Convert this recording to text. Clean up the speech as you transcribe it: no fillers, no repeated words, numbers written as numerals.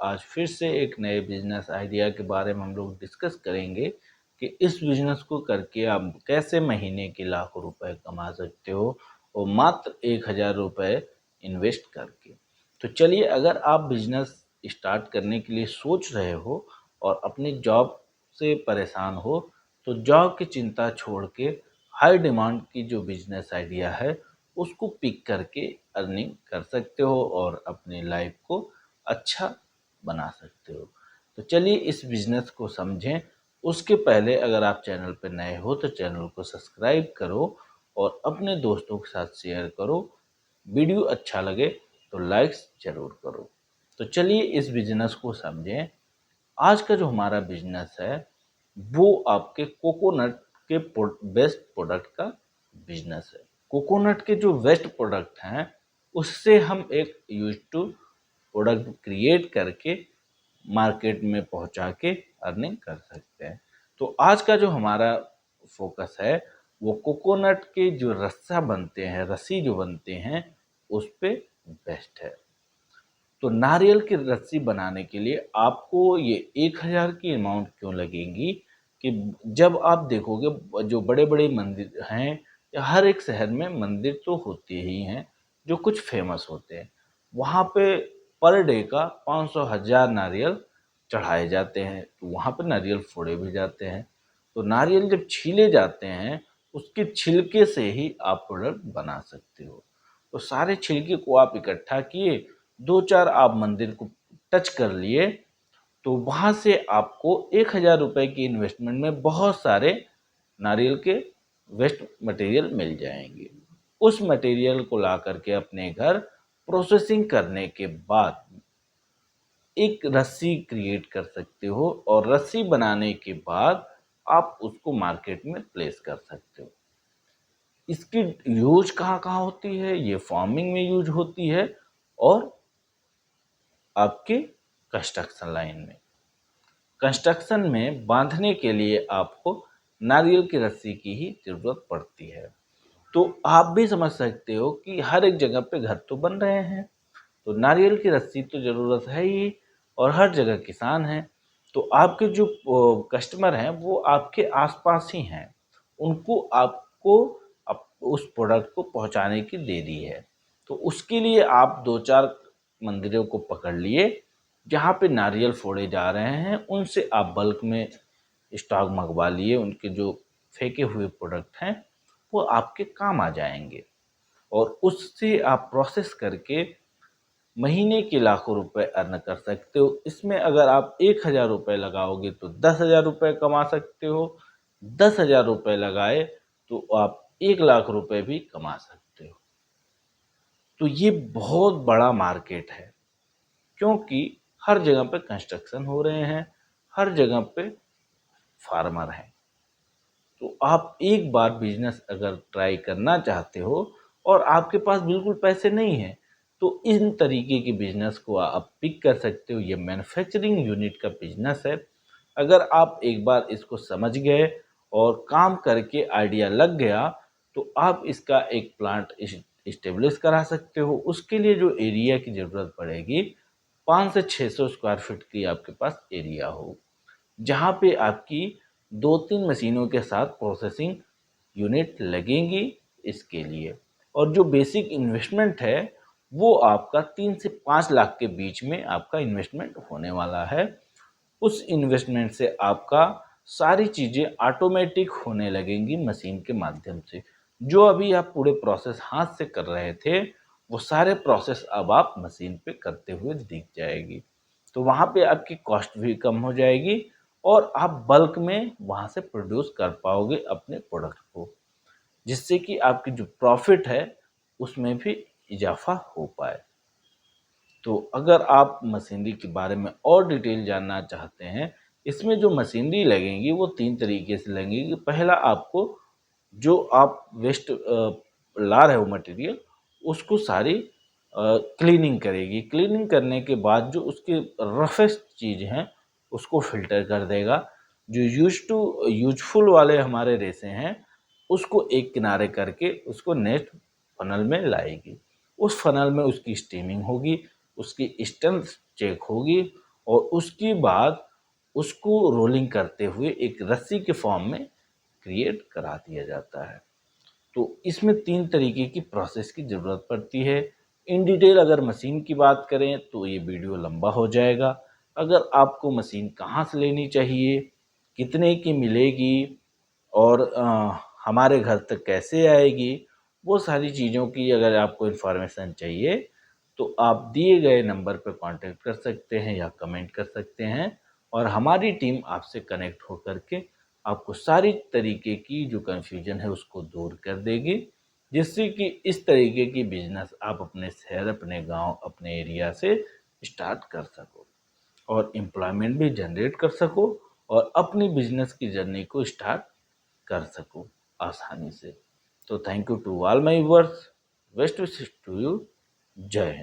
आज फिर से एक नए बिजनेस आइडिया के बारे में हम लोग डिस्कस करेंगे कि इस बिजनेस को करके आप कैसे महीने के लाखों रुपए कमा सकते हो और मात्र 1000 रुपये इन्वेस्ट करके। तो चलिए, अगर आप बिजनेस स्टार्ट करने के लिए सोच रहे हो और अपनी जॉब से परेशान हो, तो जॉब की चिंता छोड़ के हाई डिमांड की जो बिजनेस आइडिया है उसको पिक करके अर्निंग कर सकते हो और अपनी लाइफ को अच्छा बना सकते हो। तो चलिए इस बिजनेस को समझें। उसके पहले अगर आप चैनल पर नए हो तो चैनल को सब्सक्राइब करो और अपने दोस्तों के साथ शेयर करो। वीडियो अच्छा लगे तो लाइक्स जरूर करो। तो चलिए इस बिजनेस को समझें। आज का जो हमारा बिजनेस है वो आपके कोकोनट के बेस्ट प्रोडक्ट का बिजनेस है। कोकोनट के जो वेस्ट प्रोडक्ट हैं उससे हम एक यूज टू प्रोडक्ट क्रिएट करके मार्केट में पहुंचा के अर्निंग कर सकते हैं। तो आज का जो हमारा फोकस है वो कोकोनट के जो रस्सा बनते हैं, रस्सी जो बनते हैं, उस पे बेस्ट है। तो नारियल की रस्सी बनाने के लिए आपको ये 1000 की अमाउंट क्यों लगेगी कि जब आप देखोगे जो बड़े बड़े मंदिर हैं या हर एक शहर में मंदिर तो होते ही हैं जो कुछ फेमस होते हैं, वहाँ पे पर डे का 500 1000 नारियल चढ़ाए जाते हैं, तो वहाँ पे नारियल फोड़े भी जाते हैं। तो नारियल जब छीले जाते हैं उसके छिलके से ही आप प्रोडक्ट बना सकते हो। तो सारे छिलके को आप इकट्ठा किए, दो चार आप मंदिर को टच कर लिए, तो वहां से आपको 1000 रुपए की इन्वेस्टमेंट में बहुत सारे नारियल के वेस्ट मटेरियल मिल जाएंगे। उस मटेरियल को ला करके अपने घर प्रोसेसिंग करने के बाद एक रस्सी क्रिएट कर सकते हो और रस्सी बनाने के बाद आप उसको मार्केट में प्लेस कर सकते हो। इसकी यूज कहाँ कहाँ होती है? ये फार्मिंग में यूज होती है और आपके कंस्ट्रक्शन लाइन में। कंस्ट्रक्शन में बांधने के लिए आपको नारियल की रस्सी की ही जरूरत पड़ती है। तो आप भी समझ सकते हो कि हर एक जगह पे घर तो बन रहे हैं, तो नारियल की रस्सी तो ज़रूरत है ही और हर जगह किसान हैं। तो आपके जो कस्टमर हैं वो आपके आसपास ही हैं, उनको आपको उस प्रोडक्ट को पहुंचाने की देरी है। तो उसके लिए आप दो चार मंदिरों को पकड़ लिए जहाँ पे नारियल फोड़े जा रहे हैं, उनसे आप बल्क में स्टॉक मंगवा लिए। उनके जो फेंके हुए प्रोडक्ट हैं वो आपके काम आ जाएंगे और उससे आप प्रोसेस करके महीने के लाखों रुपए अर्न कर सकते हो। इसमें अगर आप 1000 रुपये लगाओगे तो 10,000 रुपये कमा सकते हो। 10,000 रुपये लगाए तो आप 1 लाख रुपए भी कमा सकते हो। तो ये बहुत बड़ा मार्केट है क्योंकि हर जगह पे कंस्ट्रक्शन हो रहे हैं, हर जगह पे फार्मर हैं। तो आप एक बार बिजनेस अगर ट्राई करना चाहते हो और आपके पास बिल्कुल पैसे नहीं है, तो इन तरीके के बिजनेस को आप पिक कर सकते हो। ये मैन्युफैक्चरिंग यूनिट का बिजनेस है। अगर आप एक बार इसको समझ गए और काम करके आइडिया लग गया तो आप इसका एक प्लांट इस्टेब्लिश करा सकते हो। उसके लिए जो एरिया की ज़रूरत पड़ेगी, 500 से 600 स्क्वायर फीट की आपके पास एरिया हो, जहाँ पे आपकी 2-3 मशीनों के साथ प्रोसेसिंग यूनिट लगेंगी इसके लिए। और जो बेसिक इन्वेस्टमेंट है वो आपका 3 से 5 लाख के बीच में आपका इन्वेस्टमेंट होने वाला है। उस इन्वेस्टमेंट से आपका सारी चीज़ें ऑटोमेटिक होने लगेंगी मशीन के माध्यम से। जो अभी आप पूरे प्रोसेस हाथ से कर रहे थे वो सारे प्रोसेस अब आप मशीन पे करते हुए दिख जाएगी। तो वहाँ पे आपकी कॉस्ट भी कम हो जाएगी और आप बल्क में वहाँ से प्रोड्यूस कर पाओगे अपने प्रोडक्ट को, जिससे कि आपकी जो प्रॉफिट है उसमें भी इजाफा हो पाए। तो अगर आप मशीनरी के बारे में और डिटेल जानना चाहते हैं, इसमें जो मशीनरी लगेंगी वो 3 तरीके से लगेंगी। पहला, आपको जो आप वेस्ट ला रहे हो मटेरियल, उसको सारी क्लीनिंग करेगी। क्लीनिंग करने के बाद जो उसके रफेस्ट चीज़ हैं उसको फिल्टर कर देगा। जो यूजफुल वाले हमारे रेसे हैं उसको एक किनारे करके उसको नेक्स्ट फनल में लाएगी। उस फनल में उसकी स्टीमिंग होगी, उसकी स्ट्रेंथ चेक होगी और उसके बाद उसको रोलिंग करते हुए एक रस्सी के फॉर्म में क्रिएट करा दिया जाता है। तो इसमें 3 तरीके की प्रोसेस की ज़रूरत पड़ती है। इन डिटेल अगर मशीन की बात करें तो ये वीडियो लंबा हो जाएगा। अगर आपको मशीन कहाँ से लेनी चाहिए, कितने की मिलेगी और हमारे घर तक कैसे आएगी, वो सारी चीज़ों की अगर आपको इन्फॉर्मेशन चाहिए तो आप दिए गए नंबर पर कांटेक्ट कर सकते हैं या कमेंट कर सकते हैं और हमारी टीम आपसे कनेक्ट होकर के आपको सारी तरीके की जो कन्फ्यूजन है उसको दूर कर देगी, जिससे कि इस तरीके की बिजनेस आप अपने शहर, अपने गांव, अपने एरिया से स्टार्ट कर सको और एम्प्लॉयमेंट भी जनरेट कर सको और अपनी बिजनेस की जर्नी को स्टार्ट कर सको आसानी से। तो thank you to all my viewers, best wishes to you. जय हिंद।